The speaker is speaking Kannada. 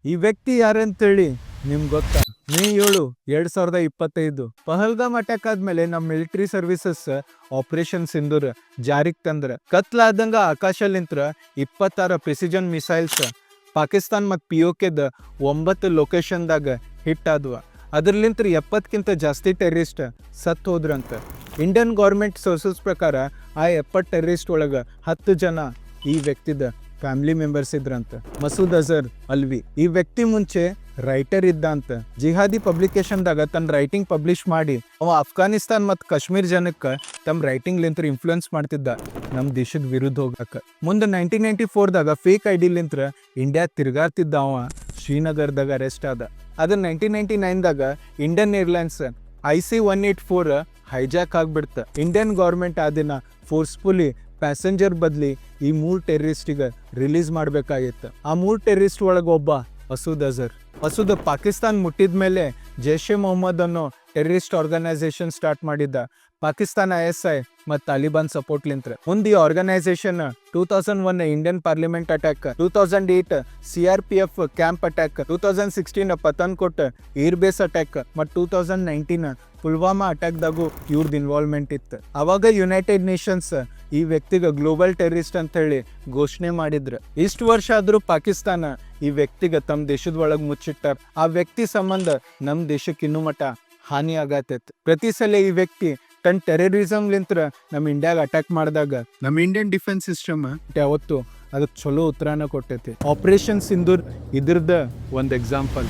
ಈ ವ್ಯಕ್ತಿ ಯಾರಂತೇಳಿ ನಿಮ್ಗೆ ಗೊತ್ತಾ? ಮೇ 7, 2025 ಪಹಲ್ಗಾಮ್ ಅಟ್ಯಾಕ್ ಆದ್ಮೇಲೆ ನಮ್ಮ ಮಿಲಿಟರಿ ಸರ್ವಿಸಸ್ ಆಪರೇಷನ್ ಸಿಂಧೂರ್ ಜಾರಿಗೆ ತಂದ್ರ ಕತ್ಲಾದಂಗ ಆಕಾಶಲಿಂತ್ರ 26 ಪ್ರಿಸಿಷನ್ ಮಿಸೈಲ್ಸ್ ಪಾಕಿಸ್ತಾನ್ ಮತ್ತು POKದ 9 ಲೊಕೇಶನ್ದಾಗ ಹಿಟ್ ಆದ್ವ. ಅದ್ರಲಿಂತ್ರ 70ಕ್ಕಿಂತ ಜಾಸ್ತಿ ಟೆರರಿಸ್ಟ್ ಸತ್ ಹೋದ್ರಂತ. ಇಂಡಿಯನ್ ಗೌರ್ಮೆಂಟ್ ಸೋರ್ಸಸ್ ಪ್ರಕಾರ ಆ 70 ಟೆರರಿಸ್ಟ್ ಒಳಗೆ 10 ಜನ ಈ ವ್ಯಕ್ತಿದ ಫ್ಯಾಮಿಲಿ ಮೆಂಬರ್ಸ್ ಇದ್ರಂತ. ಮಸೂದ್ ಅಜರ್ ಅಲ್ವಿ ಈ ವ್ಯಕ್ತಿ ಮುಂಚೆ ರೈಟರ್ ಇದ್ದ ಅಂತ. ಜಿಹಾದಿ ಪಬ್ಲಿಕೇಶನ್ದಾಗ ತನ್ನ ರೈಟಿಂಗ್ ಪಬ್ಲಿಷ್ ಮಾಡಿ ಅವ ಅಫ್ಘಾನಿಸ್ತಾನ್ ಮತ್ತು ಕಾಶ್ಮೀರ್ ಜನಕ್ಕೆ ತಮ್ಮ ರೈಟಿಂಗ್ ಲಿಂತ್ರ ಇನ್ಫ್ಲುಯೆನ್ಸ್ ಮಾಡ್ತಿದ್ದ ನಮ್ಮ ದೇಶದ ವಿರುದ್ಧ ಹೋಗಕ್ಕೆ. ಮುಂದೆ 1994ದಾಗ ಫೇಕ್ ID ಇಂಡಿಯಾ ತಿರ್ಗಾರ್ತಿದ್ದ ಅವ ಶ್ರೀನಗರದಾಗ ಅರೆಸ್ಟ್ ಆದ. ಅದ 1999ದಾಗ ಇಂಡಿಯನ್ ಏರ್ಲೈನ್ಸ್ IC-184 ಹೈಜಾಕ್ ಆಗ್ಬಿಡ್ತ. ಇಂಡಿಯನ್ ಗೌರ್ಮೆಂಟ್ ಆ ದಿನ ಫೋರ್ಸ್ಫುಲಿ ಪ್ಯಾಸೆಂಜರ್ ಬದಲಿ ಈ 3 ಟೆರರಿಸ್ಟಿಗೆ ರಿಲೀಸ್ ಮಾಡಬೇಕಾಗಿತ್ತು. ಆ 3 ಟೆರರಿಸ್ಟ್ ಒಳಗೆ ಒಬ್ಬ ಮಸೂದ್ ಅಜರ್. ಮಸೂದ್ ಪಾಕಿಸ್ತಾನ್ ಮುಟ್ಟಿದ ಮೇಲೆ ಜೈಷ್ ಎ ಮೊಹಮ್ಮದ್ ಅನ್ನೋ ಟೆರರಿಸ್ಟ್ ಆರ್ಗನೈಸೇಷನ್ ಸ್ಟಾರ್ಟ್ ಮಾಡಿದ್ದ. ಪಾಕಿಸ್ತಾನ ISI ಮತ್ತು ತಾಲಿಬಾನ್ ಸಪೋರ್ಟ್ ಲಿಂತ್ರ. ಮುಂದೆ ಈ organisation 2001 Indian parliament attack, 2008 CRPF camp attack, 2016 Pathankot air base attack ಮತ್ತು 2019 ಪುಲ್ವಾಮಾ ಅಟ್ಯಾಕ್ದಾಗೂ ಇವ್ರದ್ದು ಇನ್ವಾಲ್ವ್ಮೆಂಟ್ ಇತ್ತು. ಅವಾಗ ಯುನೈಟೆಡ್ ನೇಷನ್ಸ್ ಈ ವ್ಯಕ್ತಿಗೆ ಗ್ಲೋಬಲ್ ಟೆರರಿಸ್ಟ್ ಅಂತ ಹೇಳಿ ಘೋಷಣೆ ಮಾಡಿದ್ರು. ಇಷ್ಟು ವರ್ಷ ಆದ್ರೂ ಪಾಕಿಸ್ತಾನ ಈ ವ್ಯಕ್ತಿಗೆ ತಮ್ಮ ದೇಶದ ಒಳಗೆ ಮುಚ್ಚಿಟ್ಟಾರ. ಆ ವ್ಯಕ್ತಿ ಸಂಬಂಧ ನಮ್ಮ ದೇಶಕ್ಕೆ ಇನ್ನೂ ಮಟ್ಟ ಹಾನಿ ಆಗತ್ತೈತಿ. ಪ್ರತಿ ಸಲ ಈ ವ್ಯಕ್ತಿ ತನ್ನ ಟೆರರಿಸಮ್ ಲಿಂತ್ರ ನಮ್ಮ ಇಂಡಿಯಾಗ ಅಟ್ಯಾಕ್ ಮಾಡಿದಾಗ ನಮ್ಮ ಇಂಡಿಯನ್ ಡಿಫೆನ್ಸ್ ಸಿಸ್ಟಮ್ ಯಾವತ್ತು ಅದಕ್ಕೆ ಚಲೋ ಉತ್ತರನ ಕೊಟ್ಟೈತಿ. ಆಪರೇಷನ್ ಸಿಂಧೂರ್ ಇದ್ರದ್ದು ಒಂದು ಎಕ್ಸಾಂಪಲ್.